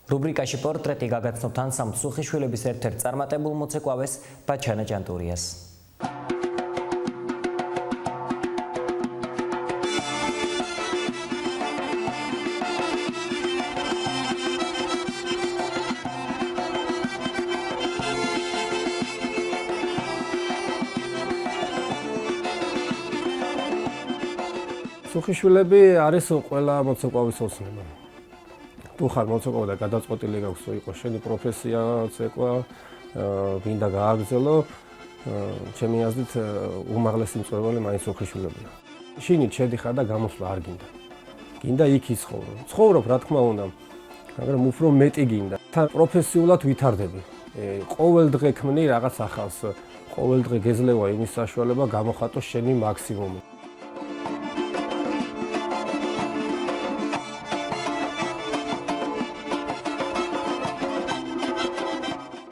რუბრიკაში პორტრეტი გაგაცნობთ ანსამბლ სუხიშვილების ერთ-ერთ წარმატებულ მოცეკვავეს ბაჩანა ჭანტურიას. სუხიშვილები არის ყველა მოცეკვავის ოცნება. თუ ხარ მოცეკვავი და გადაწყვეტილი გაქვს, რომ იყოს შენი პროფესია ცეკვა, გინდა გააგრძელო, ჩემი აზრით უმაღლესი მწვერვალი მაინც სუხიშვილებია. შინით შედიხარ და გამოსვლა არ გინდა. გინდა იქ იცხოვრო. ცხოვრობ, რა თქმა უნდა, მაგრამ უფრო მეტი გინდა. თან პროფესიულად ვითარდები. ყოველ დღე ქმნი რაღაც ახალს. ყოველ დღე გეძლევა იმის საშუალება გამოხატო შენი მაქსიმუმი.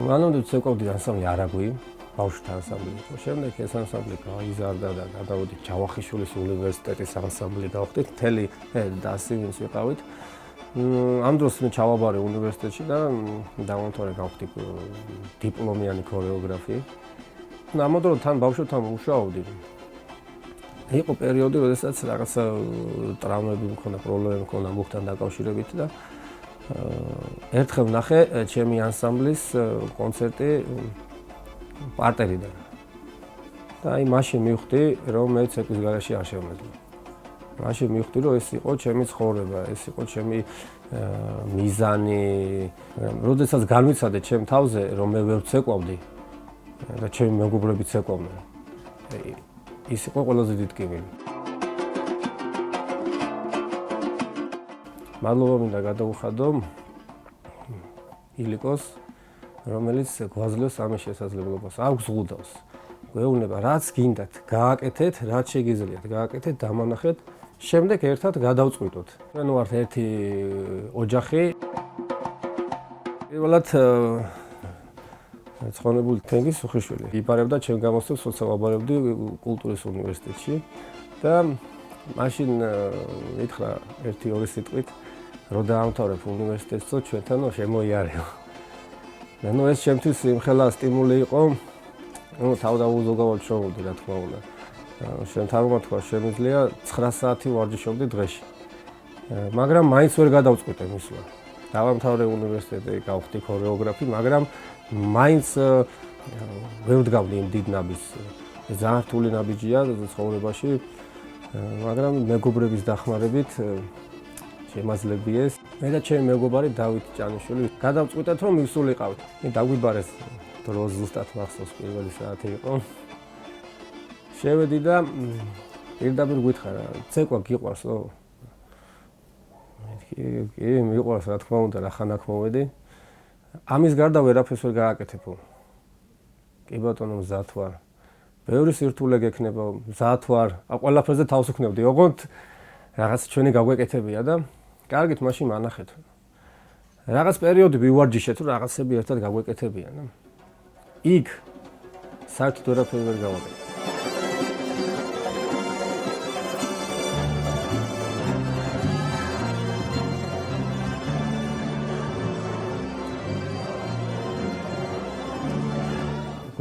მანამდე ცეკვავდი ანსამბლი არაგვი, ბავშვთა ანსამბლი იყო. შემდეგ ეს ანსამბლი გაიზარდა და გადავედი ჯავახიშვილის უნივერსიტეტის ანსამბლი გავხდით. მთელი დასი ვინც ვიყავით. ამ დროს მე ჩავაბარე უნივერსიტეტში და დავამთავრე გავხდი დიპლომიანი ქორეოგრაფი. ამ დროს თან ბავშვებთან მუშაობდი. იყო პერიოდი, როდესაც რაღაცა ტრავმები მქონდა, პრობლემები მქონდა მუხთან დაკავშირებით და ერთხელ ვნახე ჩემი ანსამბლის კონცერტი პარტერიდან. და აი მაშინ მივხვდი, რომ მე ცეკვის გარეშე არ შემეძლო. მაშინ მივხვდი, რომ ეს იყო ჩემი ცხოვრება, ეს იყო ჩემი მიზანი. როდესაც განვიცადე ჩემ თავზე, რომ მე ვერ ცეკვავდი და ჩემი მეგობრები ცეკვავდნენ. ის იყო ყველაზე დიდი ტკივილი. მადლობა მინდა გადაუხადო ილიკოს, რომელიც გვაძლევს ამის შესაძლებლობას, აქვს ზღუდავს. გვეუბნება, რაც გინდათ, გააკეთეთ, რაც შეგიძლიათ, გააკეთეთ, დამანახეთ, შემდეგ ერთად გადავწყვიტოთ. ანუ ვართ ერთი ოჯახი. პირველად ცხონებული თენგის სუხიშვილი. იბარებდა ჩემ გამოსვლებს, როცა ვაბარებდი კულტურის უნივერსიტეტში და მაშინ მითხრა 1-2 სიტყვით რომ დაამთავრებ უნივერსიტეტსო, ჩვენთან შემოიარეო. ანუ ეს ჩემთვის იმხელა სტიმული იყო, თავდაუზოგავად შევოდი, რა თქმა უნდა. შენ თარგმნა თქვა, შემიძლია 9 საათი ვარჯიშობდი დღეში. მაგრამ მაინც ვერ გადავწყვიტე მისვლა. დავამთავრე უნივერსიტეტი, გავხდი ქორეოგრაფი, მაგრამ მაინც ვერ ვდგავდი იმ დიდ ნაბიჯს. ძალიან რთული ნაბიჯია ცხოვრებაში, მაგრამ მეგობრების დახმარებით შემაძლებიეს. მე და ჩემი მეგობარი დავით ჭანიშვილი გადავწყვიტეთ, რომ მივსულიყავით. მე დაგვიბარეს დრო ზუსტად მახსოვს პირველი საათი იყო. შევედი და პირდაპირ გითხარა, ცეკვა გიყვარსო? კი, მიყვარს, რა თქმა უნდა, რახან აქ მოვედი. ამის გარდა ვერაფერს ვერ გააკეთებო. კი ბატონო, მზად ვარ. ბევრი სირთულე გექნება, მზად ვარ. ყველაფერზე თავს ვქნევდი. ოღონდ რაღაც ჩვენი გაგვეკეთებია და კარგით, მაშინ მანახეთ. რაღაც პერიოდი ვივარჯიშეთ, რომ რაღაცები ერთად გაგვეკეთებიან. იქ საერთოდ ვერაფერი ვერ გავაკეთე.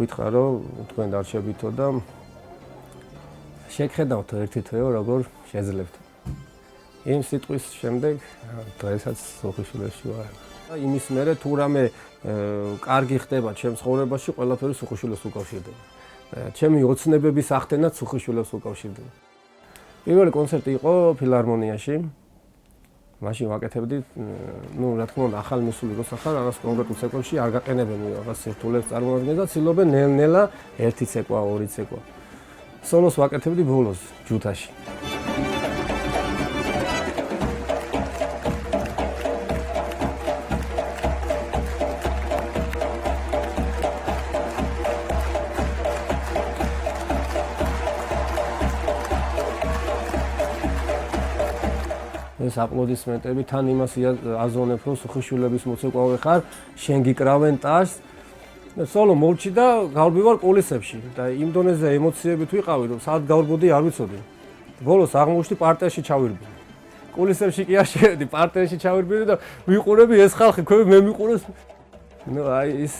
გითხრა, რომ თქვენ დარჩებითო და შეგხედავთო ერთი თვეო, როგორ შეძლებთ. იმ სიტყვის შემდეგ დღესაც სუხიშვილებში ვარ. იმის მერე თუ რამე კარგი ხდება ჩემ ცხოვრებაში, ყველაფერი სუხიშვილებს უკავშირდება. ჩემი ოცნებების ახდენაც სუხიშვილებს უკავშირდება. პირველი კონცერტი იყო ფილარმონიაში. მაშინ ვაკეთებდი, რა თქმა უნდა, ახალ მისული როცა ხარ, რაღაც კონკრეტულ ცეკვებში არ გაყენებენ რაღაც სირთულეს წარმოადგენს და ცდილობენ ნელ-ნელა ერთი ცეკვა, ორი ცეკვა. სოლოს ვაკეთებდი ბოლოს ჯუთაში. ეს აპლოდისმენტები თან იმას აზროვნებ, რომ სუხიშვილების მოცეკვავე ხარ, შენ გიკრავენ ტაშს. სოლო მოვჭი და გავბივარ კულისებში და იმ დონეზე ემოციებით ვიყავი, რომ სად გავბოდი არ ვიცოდი. ბოლოს აღმოჩნდი პარტერში ჩავირბი. კულისებში კი არ შევედი, პარტერში ჩავირბიდი და ვიყურები ეს ხალხი, ქვევი მე მიყურებს. ნუ აი ის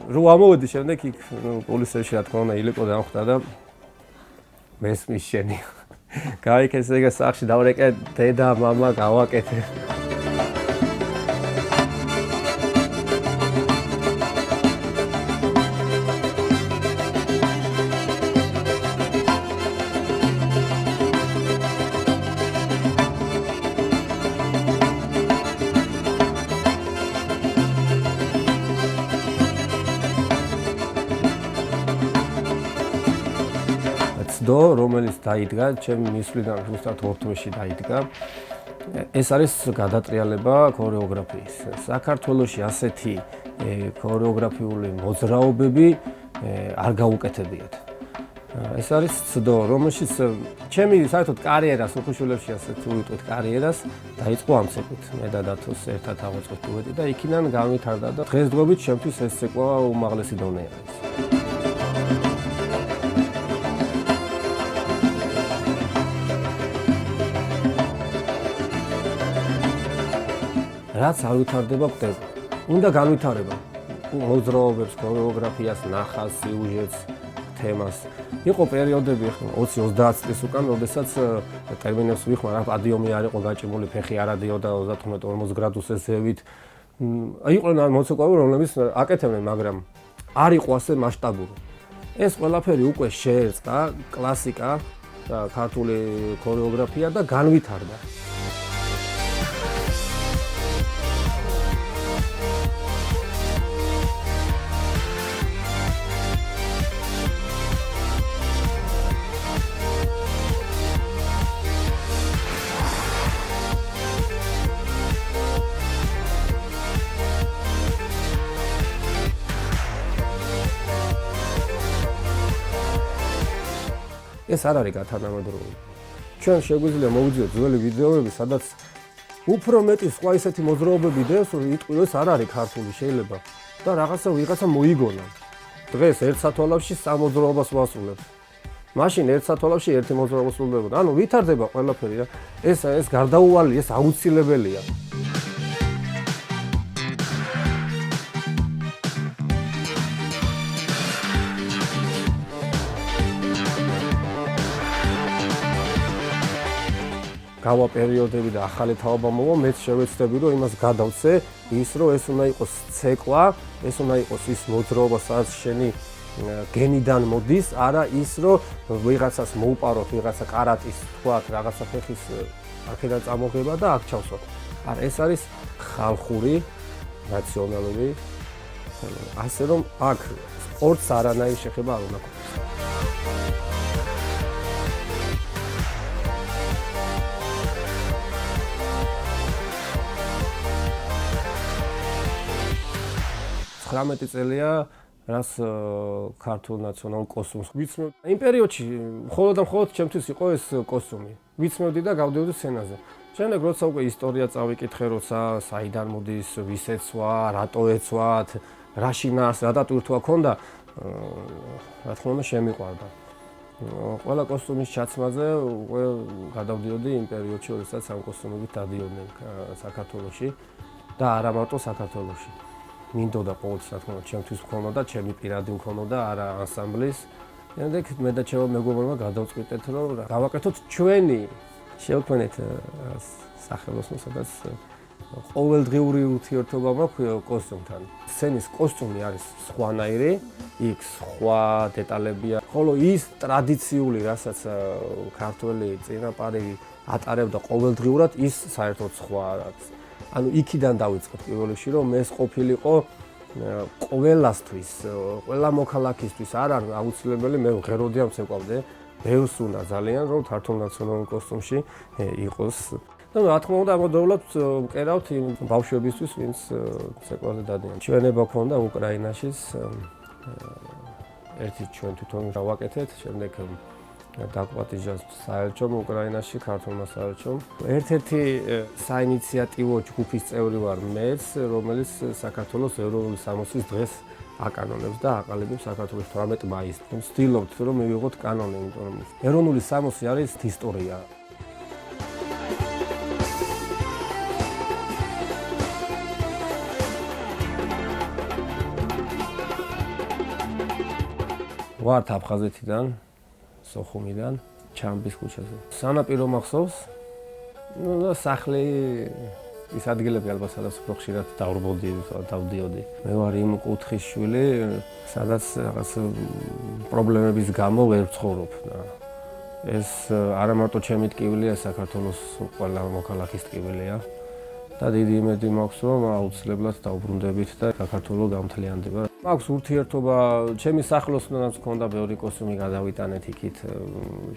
რო ამოვედი შემდეგ იქ კულისებში რა თქმა უნდა ილეკო დამხვდა და მესმის შენი. გაიქეს ეგ სახში დავრეკე დედა, მამა გავაკეთე. რომელიც დაიდგა, ჩემი მისვლიდან ზუსტად ორთვეში დაიდგა. ეს არის გადატრიალება ქორეოგრაფიის. საქართველოში ასეთი ქორეოგრაფიული მოძრაობები არ გაუკეთებიათ. ეს არის ცდო, რომელშიც ჩემი საერთოდ კარიერას, უხუშულებში ასეთ უიტყვით კარიერას დაიწყო ამ ციკლით. მე და დათოს ერთად ავაწყოთ დუეტი და იქიდან განვითარდა და დღესდღეობით ჩემთვის ეს ცეკვა უმაღლესი დონე არის. რაც არ ვითარდება ხდება. უნდა განვითარება მოძრაობებს, ქორეოგრაფიას, ნახას, სიუჟეტს, თემას. იყო პერიოდები 20-30 წლის უკან, როდესაც ტერმინებს ვიხმარ, რა პადიუმი არ იყო გაჭიმული, ფეხი არ ადიოდა 35-40 გრადუსზე ზევით. იყვნენ მოცეკვავე, რომლებიც აკეთებდნენ, მაგრამ არ იყო ასე მასშტაბური. ეს ყველაფერი უკვე შეერწყა კლასიკა და ქართული ქორეოგრაფია და განვითარდა. ეს არ არის გათანამედროვე. ჩვენ შეგვიძლია მოვიძიოთ ძველი ვიდეოები, სადაც უფრო მეტი სხვა ისეთი მოძრაობები დევს, რომ იტყვი ეს არ არის ქართული შეიძლება და ვიღაცა მოიგონა. დღეს ერთ სათვალავში სამ მოძრაობას ვასრულებ. მაშინ ერთ სათვალავში ერთი მოძრაობა სრულდებოდა. ანუ ვითარდება ყველაფერი რა. ეს გარდაუვალი, ეს აუცილებელია. გავა პერიოდები და ახალი თაობა მოვა, მეც შევეცდები რომ იმას გადავცე, ის რომ ეს უნდა იყოს ცეკვა, ეს უნდა იყოს ის მოძრაობა, სადაც შენი გენიდან მოდის, არა ის რომ ვიღაცას მოუპაროთ, ვიღაცა კარატის თქვათ, რაღაცა ფეხის აქედან წამოღება და აქ ჩავსვათ. არა, ეს არის ხალხური, ნაციონალური, ასე რომ აქ სპორტს არანაირი შეხება არ უნდა ქონდეს. წელია რას ქართულ ნაციონალურ კოსტუმს ვიცმევ. იმ პერიოდში მხოლოდ და მხოლოდ ჩემთვის იყო ეს კოსტუმი. ვიცმევდი და გავდივდი სცენაზე. შემდეგ როცა უკვე ისტორია წავიკითხე, როცა საიდან მოდის, ვის ეცვა, რატო ეცვათ, რა შინას, რა დატვირთვა ქონდა, რა თქმა უნდა შემიყვარდა. ყველა კოსტუმის ჩაცმაზე უკვე გადავდიოდი იმ პერიოდში, როდესაც ამ კოსტუმებით დადიოდნენ საქართველოში და არა მარტო საქართველოში. მინდოდა ყოველთვის რა თქმა უნდა ჩემთვის მქონოდა, ჩემი პირადი მქონოდა, არა ანსამბლის. შემდეგ მე და ჩემო მეგობრებმა გადავწყვიტეთ, რომ გავაკეთოთ ჩვენი შევქმნით სახელოსნო, სადაც ყოველდღიური ურთიერთობა მაქვს კოსტუმთან. სცენის კოსტუმი არის სხვანაირი, იქ სხვა დეტალებია. ხოლო ის ტრადიციული, რასაც ქართველი წინაპარი ატარებდა ყოველდღიურად, ის საერთოდ სხვა რაც. ანუ იქიდან დავიწყეთ პირველ რიგში, რომ ეს ყოფილიყო ყველასთვის, ყველა მოქალაქისთვის არ არის აუცილებელი, მე ღეროდი ამ ცეკვავდე, ბევრს უნდა ძალიან, რომ ქართულ ნაციონალურ კოსტუმში იყოს. და რა თქმა უნდა, ამოდევლად ვკერავთ იმ ბავშვებისთვის, ვინც ცეკვაზე დადიან. ჩვენება ქონდა უკრაინაშიც, ერთი ჩვენ თვითონ დავაკეთეთ, შემდეგ დაგვატიჟა საელჩომ უკრაინაში, ქართულმა საელჩომ. ერთ-ერთი საინიციატივო ჯგუფის წევრი ვარ მეც, რომელიც საქართველოს ეროვნული სამოსის დღეს აკანონებს და აყალიბებს საქართველოს 18 მაისს. ვცდილობთ რომ მივიღოთ კანონი, იმიტომ რომ ეროვნული სამოსი არის ისტორია. ვართ აფხაზეთიდან, სოხუმიდან, ჩამბის ქუჩაზე. სანაპირო მახსოვს? და სახლი ის ადგილები ალბათ სადაც უფრო ხშირად დავდიოდი. მე ვარ იმ კუთხის შვილი, სადაც რაღაც პრობლემების გამო ვერ ვცხოვრობ და ეს არა მარტო ჩემი ტკივილია, საქართველოს ყველა მოქალაქის ტკივილია. და დიდი იმედი მაქვს, რომ აუცილებლად დავბრუნდებით და საქართველო გამთლიანდება. მაქვს ურთიერთობა, ჩემი სახელოსნოდაც მქონდა ბევრი კოსტუმი გადავიტანეთ იქით,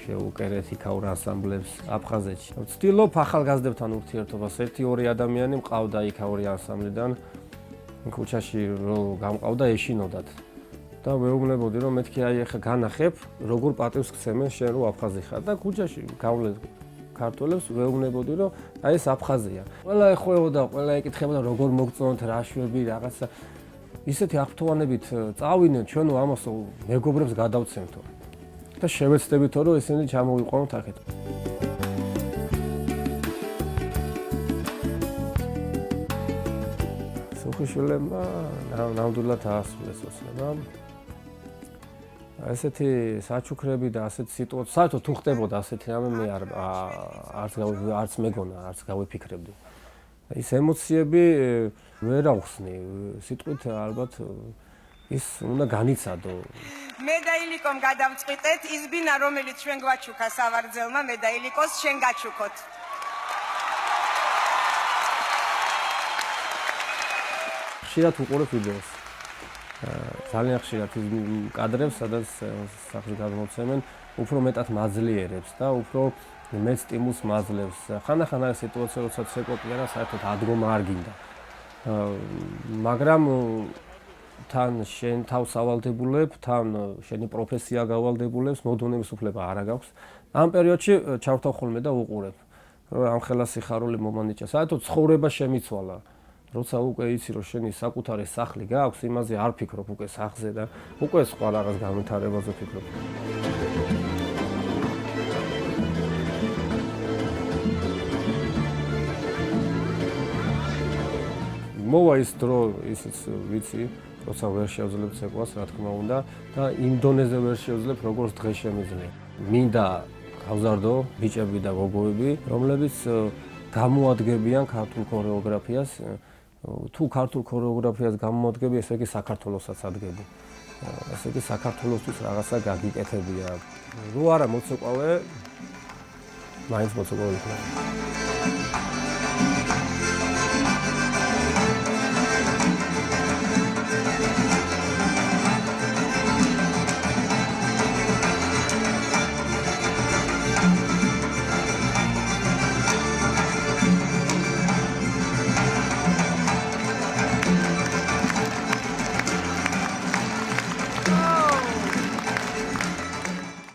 შევუკერეთ იქაურ ანსამბლებს აფხაზეთში. ვცდილობ ახალგაზრდებთან ურთიერთობას. 1-2 ადამიანი მყავდა იქაური ანსამბლიდან. ქუჩაში რო გამყავდა ეშინოდათ. და მეუბნებოდი, რომ მეთქი აი ახლა განახებ, როგორ პატივს გცემენ შენ რო აფხაზი ხარ და ქუჩაში გავლეთ ქართველებს ვეუბნებოდი, რომ აი ეს აფხაზია. ყველა ეხვეოდა, ყველა ეკითხებოდა, როგორ მოგწონთ, რა შვები, რაღაცა. ისეთი აღფრთოვანებით წავიდნენ, ჩვენო ამას მეგობრებს გადავცემთო. და შევეცდებითო, რომ ესენი ჩამოვიყვანოთ აქეთ. სუხიშვილებმა ნამდვილად აასრულეს ოცნება. ესეთი საჩუქრები და ასეთი სიტუაცია, საერთოდ თუ ხდებოდა ასეთი რამე, მე არც მეგონა, არც გავიფიქრებდი. ის ემოციები ვერ ავხსნი, სიტყვით ალბათ ის უნდა განიცადო. მე და ილიკომ გადავწყვიტეთ, ის ბინა რომელიც ჩვენ გვაჩუქა სავარძელმა, მე და ილიკოს შენ გაჩუქოთ. ხშირად უყურებ ვიდეოს. ძალიან ხშირად ის კადრებს, სადაც სახლს გადმოცემენ, უფრო მეტად მაძლიერებს და უფრო მეც სტიმულს მაძლევს. ხანდახან არის სიტუაცია, როცა ცეკოტია, საერთოდ ადგომა არ გინდა. მაგრამ თან შენ თავს ავალდებულებ, თან შენი პროფესია გავალდებულებს, მოდონების უფლება არ აქვს. ამ პერიოდში ჩავრთავ ხოლმე და უყურებ, რომ ამხელა სიხარული მომანიჭა. საერთოდ ცხოვრება შემიცვალა. როცა უკვე იცი, რომ შენი საკუთარი სახლი გაქვს, იმაზე არ ფიქრობ უკვე სახლზე და უკვე სხვა რაღაც განვითარებაზე ფიქრობ. მოვა ის დრო, ისიც ვიცი, როცა ვერ შევძლებ ცეკვას, რა თქმა უნდა, და იმ დონეზე ვერ შევძლებ, როგორც დღეს შემიძლია. მინდა გავზარდო ბიჭები და გოგოები, რომლებიც გამოადგენენ ქართულ ქორეოგრაფიას. თუ ქართულ ქორეოგრაფიას გამოადგები, ესე იგი საქართველოსაც ადგები. ესე იგი საქართველოსთვის რაღაცა გაგიკეთებია. რო არა მოცეკვავე, მაინც მოცეკვავე იქნება.